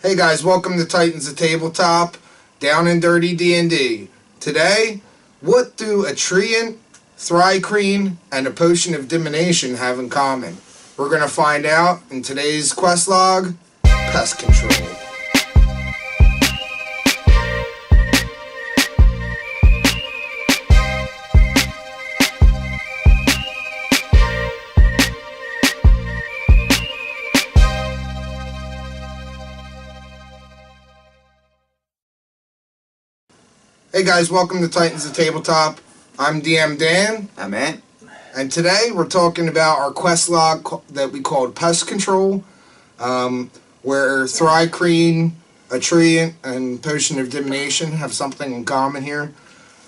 Hey guys, welcome to Titans of Tabletop, Down and Dirty D&D. Today, what do a treant, thri-kreen, and a potion of divination have in common? We're going to find out in today's quest log, Pest Control. Hey guys, welcome to Titans of Tabletop. I'm DM Dan. I'm Ant. And today we're talking about our quest log that we called Pest Control, where thri-kreen, a treant, and potion of divination have something in common here.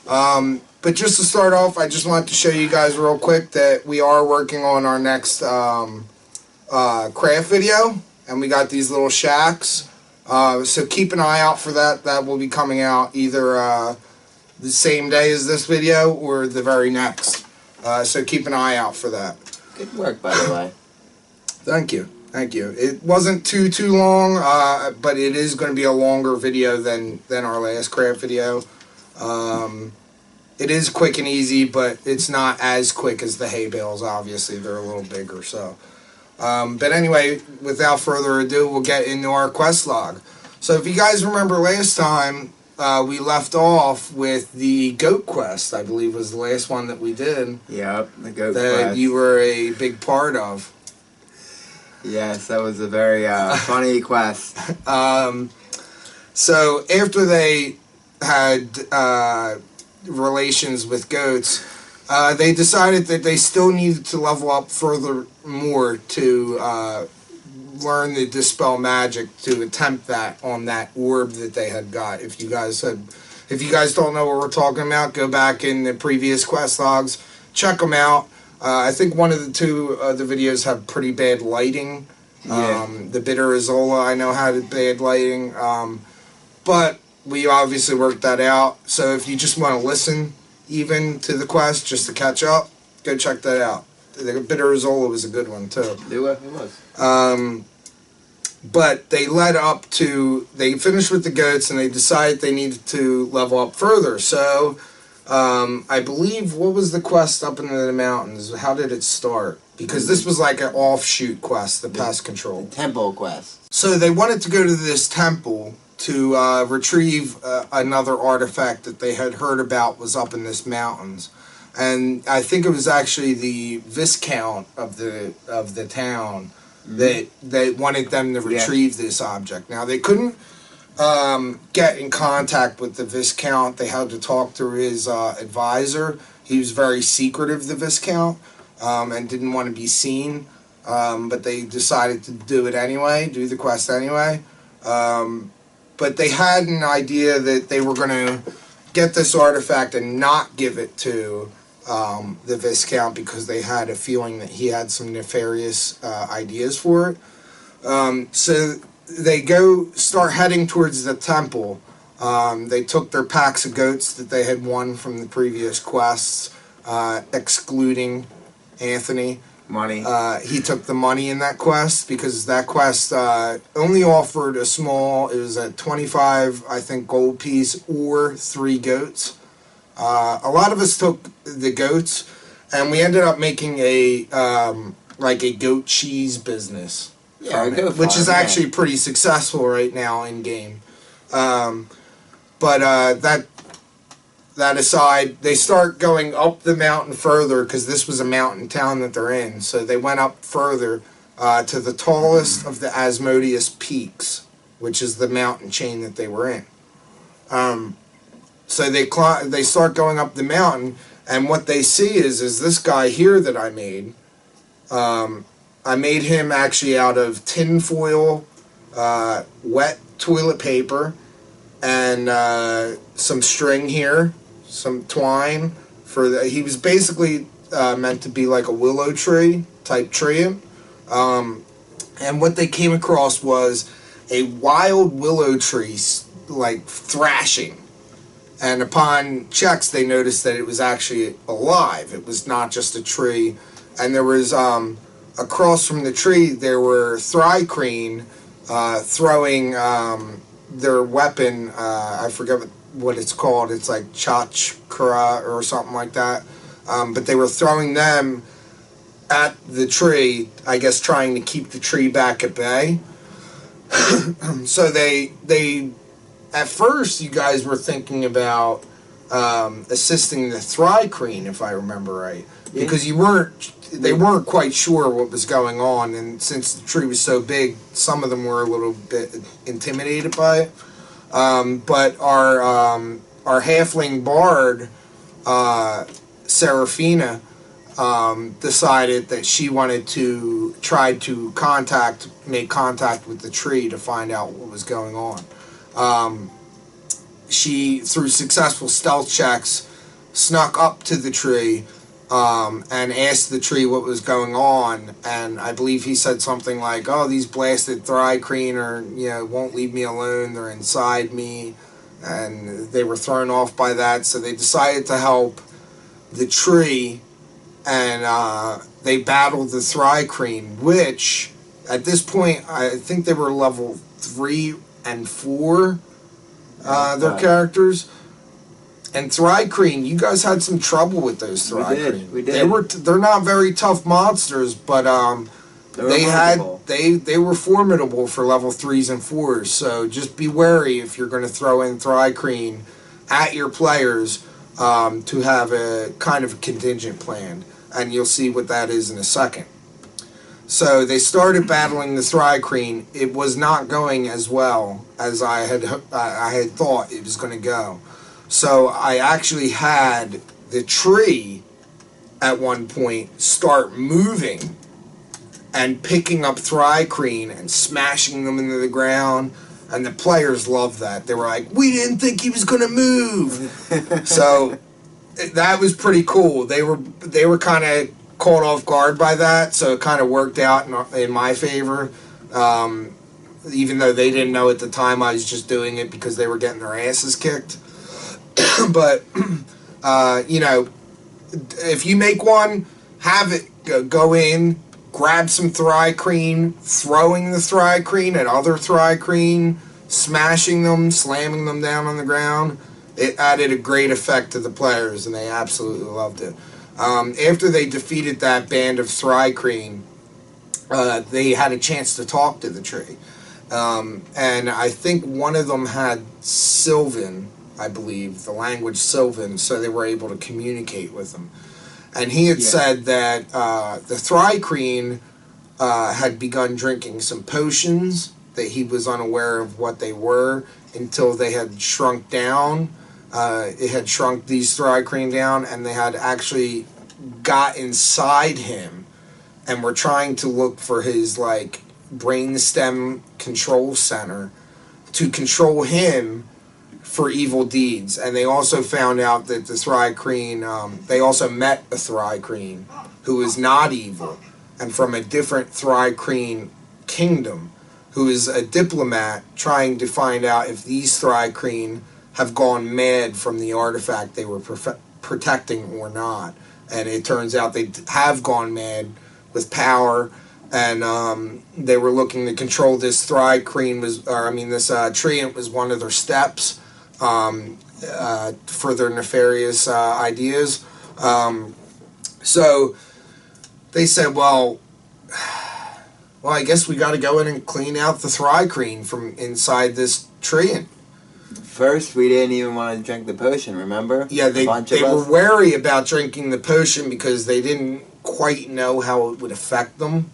But just to start off, I just wanted to show you guys real quick that we are working on our next craft video, and we got these little shacks. So keep an eye out for that. That will be coming out either the same day as this video or the very next. So keep an eye out for that. Good work, by the way. Thank you. Thank you. It wasn't too long, but it is going to be a longer video than our last craft video. It is quick and easy, but it's not as quick as the hay bales, obviously. They're a little bigger, so... but anyway, without further ado, we'll get into our quest log. So if you guys remember last time, we left off with the goat quest, I believe was the last one that we did. Yep, the goat that quest. You were a big part of. Yes, that was a very funny quest. So after they had relations with goats, they decided that they still needed to level up furthermore to learn the dispel magic to attempt that on that orb that they had got. If you guys don't know what we're talking about, go back in the previous quest logs, check them out. I think one of the two the videos have pretty bad lighting. Yeah. The Bitter Azola I know had bad lighting, but we obviously worked that out. So if you just want to listen even to the quest just to catch up, go check that out. The Bitter Azola was a good one too. It was. But they led up to, they finished with the goats and they decided they needed to level up further. So I believe, what was the quest up into the mountains? How did it start? Because this was like an offshoot quest, the Pest Control. The temple quest. So they wanted to go to this temple to retrieve another artifact that they had heard about was up in this mountains. And I think it was actually the Viscount of the town that wanted them to retrieve this object. Now they couldn't get in contact with the Viscount. They had to talk through his advisor. He was very secretive, the Viscount, and didn't want to be seen. But they decided to do it anyway, do the quest anyway. But they had an idea that they were going to get this artifact and not give it to the Viscount because they had a feeling that he had some nefarious ideas for it. So they start heading towards the temple. They took their packs of goats that they had won from the previous quests, excluding Anthony. Money. He took the money in that quest because that quest only offered a small, it was a 25, I think, gold piece or 3 goats. A lot of us took the goats, and we ended up making a like a goat cheese business, which is actually pretty successful right now in game. But that aside, they start going up the mountain further because this was a mountain town that they're in. So they went up further to the tallest of the Asmodeus Peaks, which is the mountain chain that they were in. So they start going up the mountain, and what they see is this guy here that I made. I made him actually out of tin foil, wet toilet paper, and some string here, some twine. He was basically meant to be like a willow tree type tree. And what they came across was a wild willow tree, like thrashing. And upon checks, they noticed that it was actually alive. It was not just a tree. And there was, across from the tree, there were thri-kreen throwing their weapon. I forget what it's called. It's like chachkara or something like that. But they were throwing them at the tree, I guess trying to keep the tree back at bay. So they at first you guys were thinking about assisting the thri-kreen, if I remember right, because they weren't quite sure what was going on, and since the tree was so big, some of them were a little bit intimidated by it. But our halfling bard, Seraphina, decided that she wanted to try to make contact with the tree to find out what was going on. She, through successful stealth checks, snuck up to the tree and asked the tree what was going on. And I believe he said something like, "Oh, these blasted thri-kreen won't leave me alone. They're inside me," and they were thrown off by that. So they decided to help the tree. And they battled the thri-kreen, which at this point I think they were level 3 and 4. Their characters. And thri-kreen, you guys had some trouble with those thri-kreen. We did. They're not very tough monsters, but they were formidable for level 3s and 4s. So just be wary if you're going to throw in thri-kreen at your players, to have a kind of a contingent plan. And you'll see what that is in a second. So they started battling the thri-kreen. It was not going as well as I had thought it was going to go. So I actually had the tree at one point start moving and picking up thri-kreen and smashing them into the ground. And the players loved that. They were like, "We didn't think he was going to move." So that was pretty cool. They were kind of caught off guard by that, so it kind of worked out in my favor. Even though they didn't know at the time, I was just doing it because they were getting their asses kicked. But if you make one, have it go in, grab some thri-kreen, throwing the thri-kreen at other thri-kreen, smashing them, slamming them down on the ground. It added a great effect to the players, and they absolutely loved it. After they defeated that band of thri-kreen, they had a chance to talk to the tree. And I think one of them had Sylvan, I believe, the language Sylvan, so they were able to communicate with them. And he had said that the thri-kreen had begun drinking some potions, that he was unaware of what they were until they had shrunk down. It had shrunk these thri-kreen down, and they had actually got inside him and were trying to look for his brainstem control center to control him for evil deeds. And they also found out that the thri-kreen, they also met a thri-kreen who is not evil and from a different thri-kreen kingdom, who is a diplomat trying to find out if these thri-kreen have gone mad from the artifact they were protecting or not. And it turns out they have gone mad with power, and they were looking to control this thri-kreen, this treant was one of their steps for their nefarious ideas. So they said, well, I guess we got to go in and clean out the thri-kreen from inside this treant. First, we didn't even want to drink the potion, remember? Yeah, they were wary about drinking the potion because they didn't quite know how it would affect them.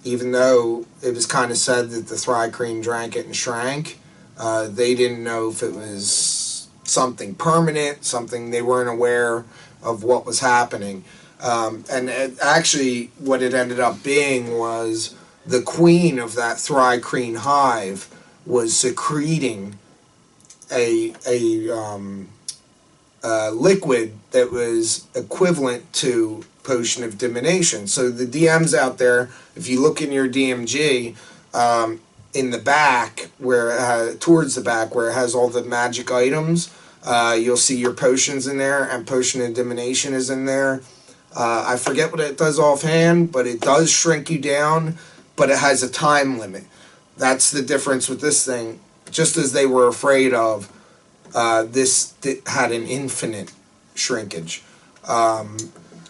Even though it was kind of said that the thri-kreen drank it and shrank, they didn't know if it was something permanent, something they weren't aware of what was happening. And actually, what it ended up being was the queen of that thri-kreen hive was secreting a liquid that was equivalent to potion of divination. So the DMs out there, if you look in your DMG, in the back, towards the back where it has all the magic items, you'll see your potions in there, and potion of divination is in there. I forget what it does offhand, but it does shrink you down but it has a time limit. That's the difference with this thing. Just as they were afraid of, this had an infinite shrinkage.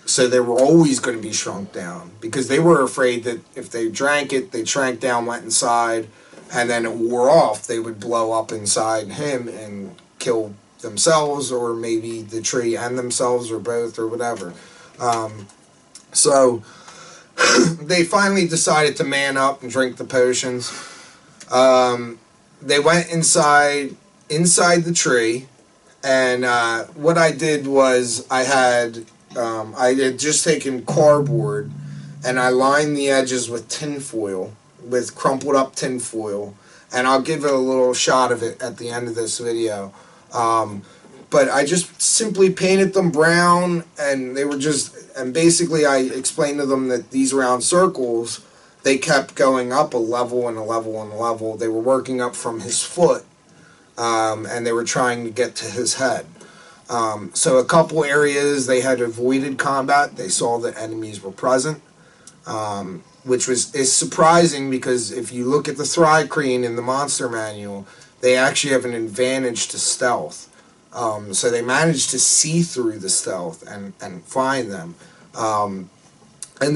So they were always going to be shrunk down because they were afraid that if they drank it, they shrank down, went inside, and then it wore off, they would blow up inside him and kill themselves, or maybe the tree and themselves, or both, or whatever. So they finally decided to man up and drink the potions. They went inside the tree, and what I did was I had just taken cardboard and I lined the edges with tinfoil, with crumpled up tinfoil, and I'll give it a little shot of it at the end of this video. But I just simply painted them brown, and they were just, and basically I explained to them that these round circles, they kept going up a level and a level and a level. They were working up from his foot, and they were trying to get to his head. So a couple areas they had avoided combat. They saw that enemies were present, which is surprising because if you look at the thri-kreen in the monster manual, they actually have an advantage to stealth. So they managed to see through the stealth and find them, and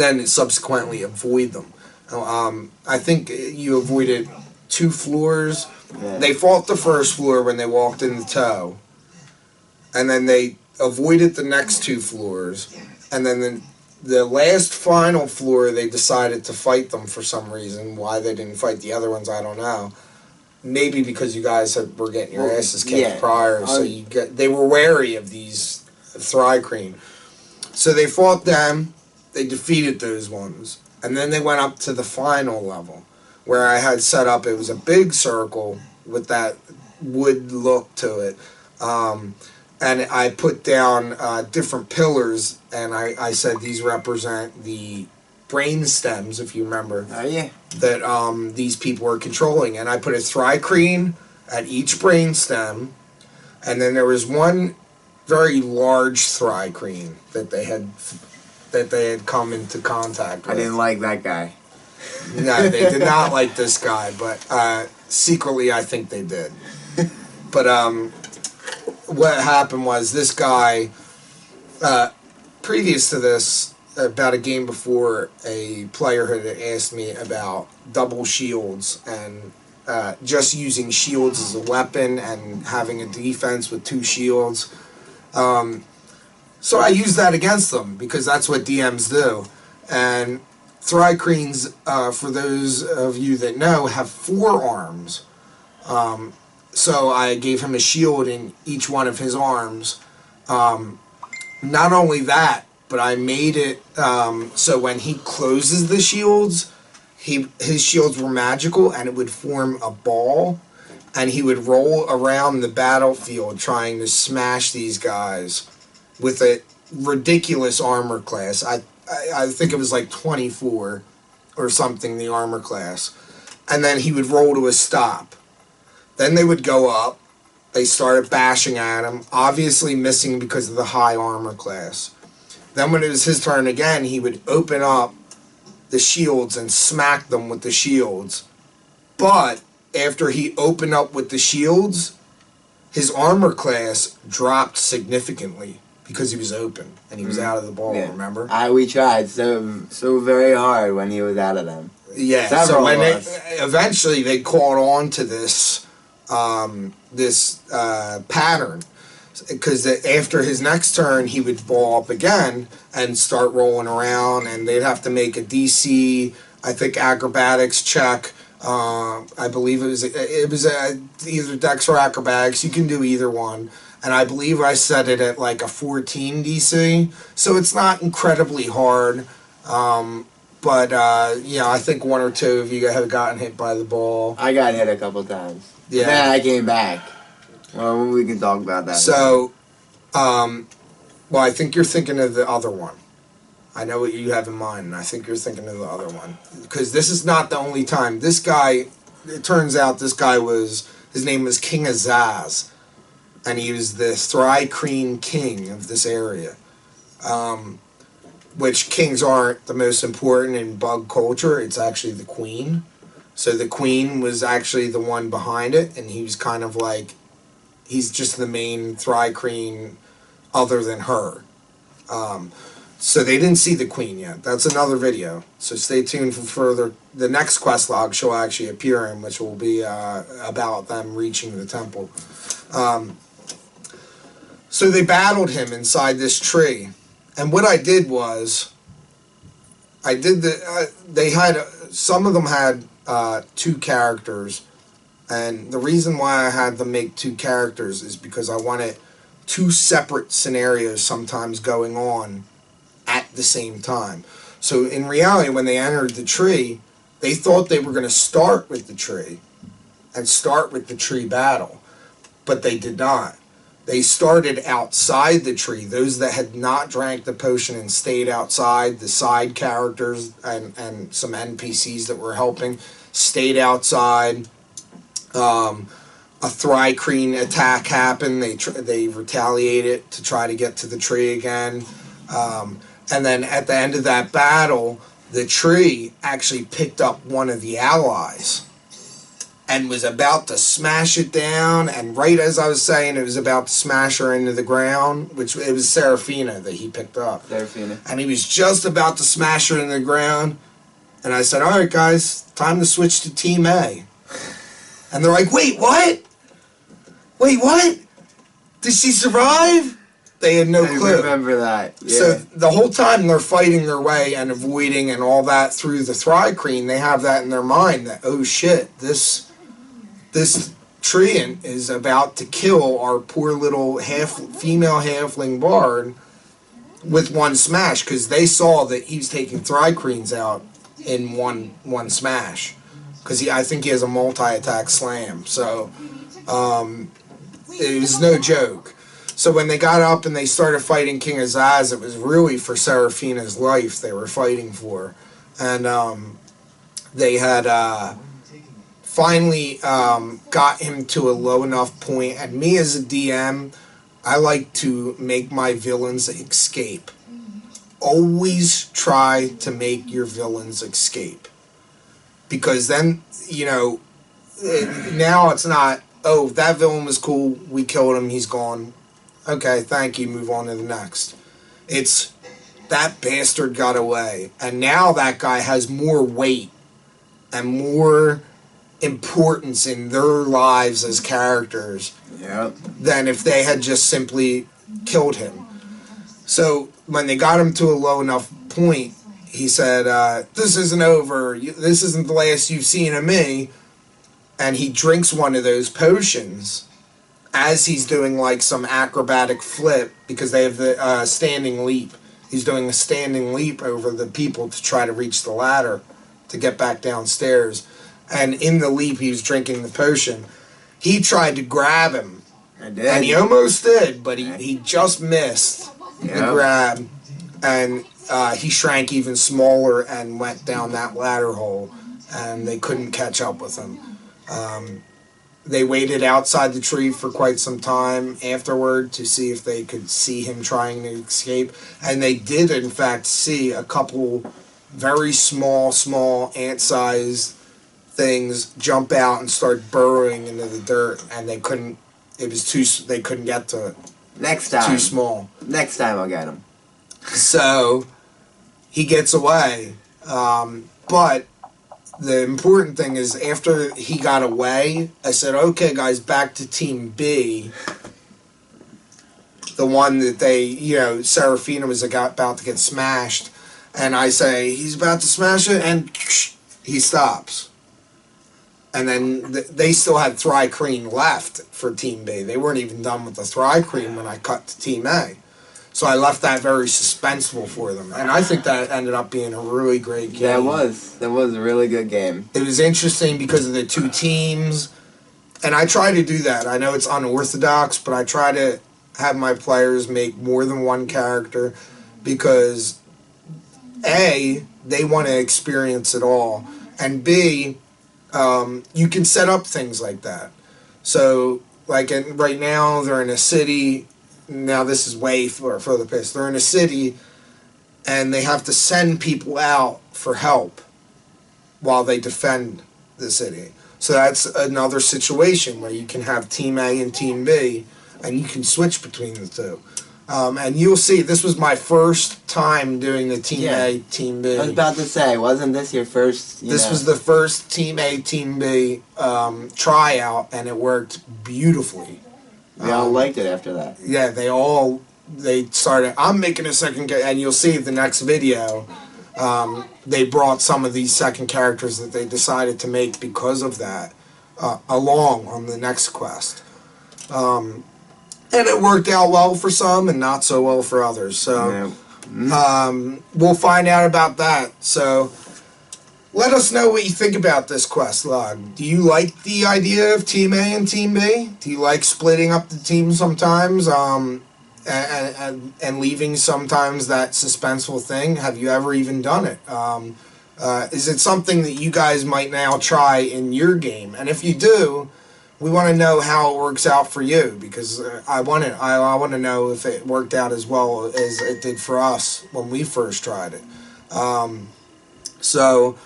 then subsequently avoid them. I think you avoided 2 floors. Yeah. They fought the first floor when they walked in the toe, and then they avoided the next 2 floors, and then the last final floor they decided to fight them for some reason. Why they didn't fight the other ones, I don't know. Maybe because you guys were getting your asses kicked prior, so they were wary of these thri-kreen. So they fought them, they defeated those ones, and then they went up to the final level, where I had set up, it was a big circle with that wood look to it, and I put down different pillars, and I said these represent the brain stems, if you remember. Oh, yeah. That these people were controlling, and I put a thri-kreen at each brain stem, and then there was one very large thri-kreen that they had come into contact with. I didn't like that guy. No, they did not like this guy, but secretly I think they did. But what happened was this guy, previous to this, about a game before, a player had asked me about double shields and just using shields as a weapon and having a defense with 2 shields. So I used that against them because that's what DMs do. And thri-kreens, for those of you that know, have 4 arms. So I gave him a shield in each one of his arms. Not only that, but I made it so when he closes the shields, his shields were magical, and it would form a ball, and he would roll around the battlefield trying to smash these guys with a ridiculous armor class. I think it was like 24 or something, the armor class. And then he would roll to a stop. Then they would go up. They started bashing at him, obviously missing because of the high armor class. Then when it was his turn again, he would open up the shields and smack them with the shields. But after he opened up with the shields, his armor class dropped significantly because he was open and he was out of the ball, remember? We tried so very hard when he was out of them. Yeah, so when eventually they caught on to this pattern. Because after his next turn, he would ball up again and start rolling around, and they'd have to make a DC, I think, acrobatics check. I believe it was either Dex or acrobatics. You can do either one, and I believe I set it at like a 14 DC, so it's not incredibly hard. But yeah, I think 1 or 2 of you have gotten hit by the ball. I got hit a couple times. Yeah, then I came back. Well, we can talk about that. So, well, I think you're thinking of the other one. I know what you have in mind, and I think you're thinking of the other one. Because this is not the only time. This guy, it turns out this guy his name was King Azaz. And he was the thri-kreen king of this area. which kings aren't the most important in bug culture. It's actually the queen. So the queen was actually the one behind it, and he was kind of like, he's just the main thri-kreen other than her. So they didn't see the queen yet. That's another video. So stay tuned for further. The next quest log she'll actually appear in, which will be about them reaching the temple. So they battled him inside this tree. And what I did was, they had, some of them had 2 characters. And the reason why I had them make 2 characters is because I wanted 2 separate scenarios sometimes going on at the same time. So in reality, when they entered the tree, they thought they were going to start with the tree and start with the tree battle, but they did not. They started outside the tree. Those that had not drank the potion and stayed outside, the side characters and some NPCs that were helping, stayed outside. A thri-kreen attack happened. They retaliated to try to get to the tree again. And then at the end of that battle, the tree actually picked up one of the allies and was about to smash it down. And right as I was saying, it was about to smash her into the ground, which it was Seraphina that he picked up. Seraphina. And he was just about to smash her into the ground. And I said, all right, guys, time to switch to Team A. And they're like, wait, what? Wait, what? Did she survive? They had no clue. I remember that. Yeah. So the whole time they're fighting their way and avoiding and all that through the thri-kreen, they have that in their mind that, oh shit, this treant is about to kill our poor little female halfling bard with one smash, because they saw that he was taking thri-kreens out in one smash. Because I think he has a multi-attack slam. So it was no joke. So when they got up and they started fighting King Azaz, it was really for Seraphina's life they were fighting for. And they had finally got him to a low enough point. And me as a DM, I like to make my villains escape. Always try to make your villains escape. Because then, you know, now it's not, oh, that villain was cool, we killed him, he's gone. Okay, thank you, move on to the next. It's, that bastard got away. And now that guy has more weight and more importance in their lives as characters than if they had just simply killed him. So when they got him to a low enough point, he said, this isn't over, this isn't the last you've seen of me. And he drinks one of those potions as he's doing like some acrobatic flip, because they have the standing leap. He's doing a standing leap over the people to try to reach the ladder to get back downstairs. And in the leap, he was drinking the potion. He tried to grab him. And he almost did, but he just missed the grab. And he shrank even smaller and went down that ladder hole. And they couldn't catch up with him. They waited outside the tree for quite some time afterward to see if they could see him trying to escape. And they did, in fact, see a couple very small ant-sized things jump out and start burrowing into the dirt. And they couldn't, they couldn't get to it. Next time. Too small. Next time I'll get him. So, he gets away. But the important thing is, after he got away, I said, okay, guys, back to Team B. The one that they, you know, Seraphina was about to get smashed. And I say, he's about to smash it, and he stops. And then they still had thri-kreen left for Team B. They weren't even done with the thri-kreen when I cut to Team A. So I left that very suspenseful for them. And I think that ended up being a really great game. That was a really good game. It was interesting because of the two teams. And I try to do that. I know it's unorthodox, but I try to have my players make more than one character because, A, they want to experience it all. And B, you can set up things like that. So, like right now, they're in a city. Now this is way further past. They're in a city, and they have to send people out for help while they defend the city. So that's another situation where you can have Team A and Team B, and you can switch between the two. And you'll see, this was my first time doing the Team A, Team B. I was about to say, wasn't this your first? This was the first Team A, Team B tryout, and it worked beautifully. They all liked it after that. Yeah, they started. I'm making a second, and you'll see the next video. They brought some of these second characters that they decided to make because of that along on the next quest. And it worked out well for some and not so well for others. So we'll find out about that. So let us know what you think about this quest log. Do you like the idea of Team A and Team B? Do you like splitting up the team sometimes and leaving sometimes that suspenseful thing? Have you ever even done it? Is it something that you guys might now try in your game? And if you do, we want to know how it works out for you, because I want to know if it worked out as well as it did for us when we first tried it. So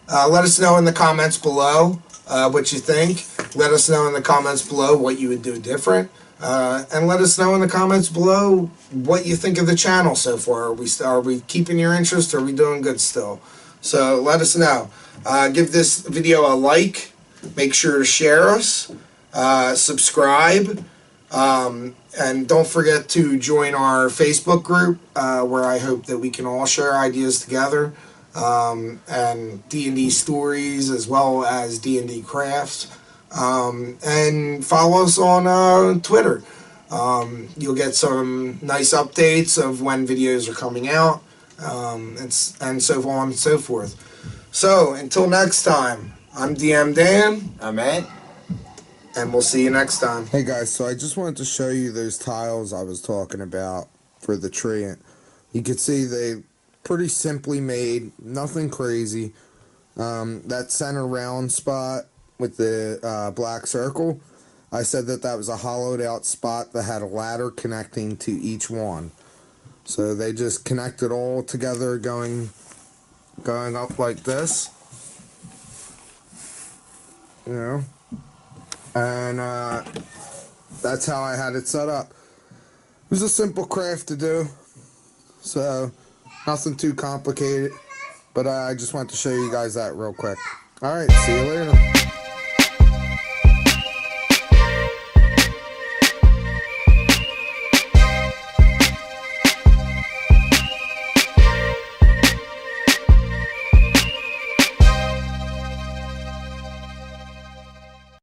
let us know in the comments below what you think. Let us know in the comments below what you would do different. And let us know in the comments below what you think of the channel so far. Are we keeping your interest? Or are we doing good still? So let us know. Give this video a like. Make sure to share us. Subscribe. And don't forget to join our Facebook group, where I hope that we can all share ideas together. And D&D stories as well as D&D crafts. And follow us on Twitter. You'll get some nice updates of when videos are coming out, and so on and so forth. So until next time, I'm DM Dan. I'm Ed. And we'll see you next time. Hey guys, so I just wanted to show you those tiles I was talking about for the tree. You can see they pretty simply made, nothing crazy. That center round spot with the black circle, I said that was a hollowed out spot that had a ladder connecting to each one. So they just connected all together going up like this. You know? And that's how I had it set up. It was a simple craft to do, so nothing too complicated, but I just wanted to show you guys that real quick. Alright, see you later.